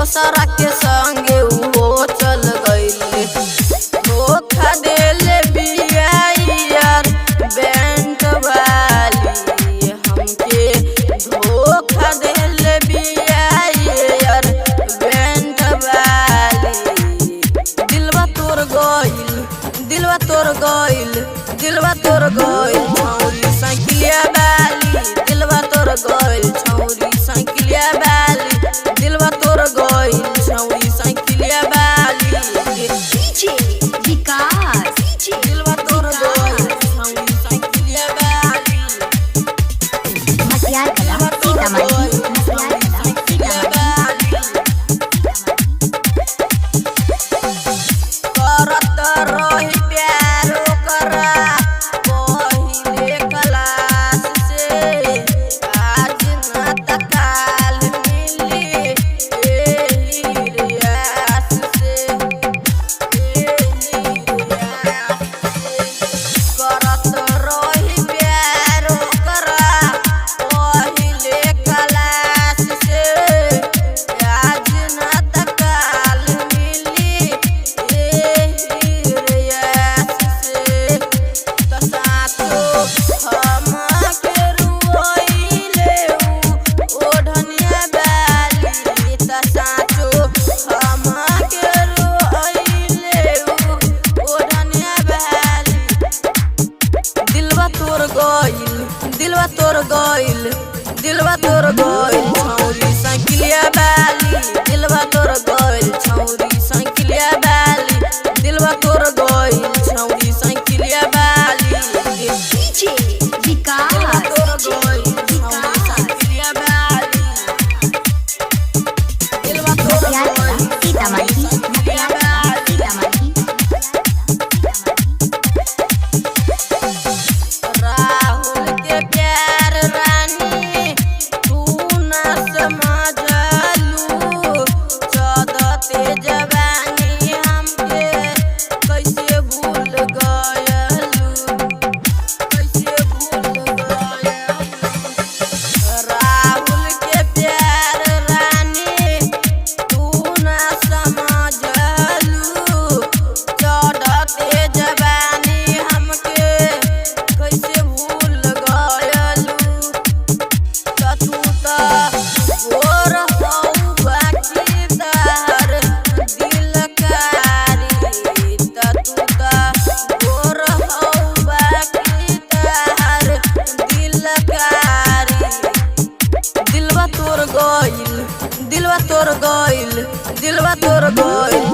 दोसरा के संगे वो चल गइल। धोखा देले बिया यार बैंड वाली हमके, धोखा देले बिया यार बैंड वाली। दिलवा तोड़ गइल, दिलवा तोड़ गइल, दिलवा तोड़ गइल छौरी साइकिलिया वाली। दिलवा तोड़ गइल छौरी साइकिलिया वाली। दिलवा तोड़ गइल छौरी साइकिलिया वाली। डीजे विकास, दिलवा तोड़ गइल छौरी साइकिलिया वाली। मसियार कला सीतामढ़ी, मसियार कला सीतामढ़ी। करत रही प्यार ओकरा पहिले क्लास से, आज ना त काल मिली एही रियास से, एही रियास से। करत रही प्यार ओकरा पहिले क्लास से, आज ना त काल मिली एही रियास से। त साचो हमके रुइले ओढ़निया वाली। त साचो हमके रुइले ओढ़निया वाली। दिलवा तोड़ गइल, दिलवा तोड़ गइल, दिलवा तोड़ गइल छौरी साइकिलिया वाली। दिलवा तोड़ गइल छौरी साइकिलिया वाली। दिलवा तोड़ गइल छौरी साइकिलिया वाली। डीजे दिलवा विकास, तोड़ गइल छौरी साइकिलिया वाली। दिलवा तोड़ मसियार कला गइल सीतामढ़ी, साइकिलिया मसियार कला वाली। सीतामढ़ी। राहुल के प्यार रानी तू ना समझलू। चढ़ते जवानी हमके कैसे भूल गयलू, कैसे भूल गयलू। राहुल के प्यार रानी तू ना समझलू। चढ़ते जवानी हमके कैसे भूल गयलू। त तू त गोर हौ बाकी तहर दिलकारी। त तू त गोर हौ बाकी तहर दिलकारी। दिलवा तोड़ गइल, दिलवा तोड़ गइल, दिलवा तोड़ गइल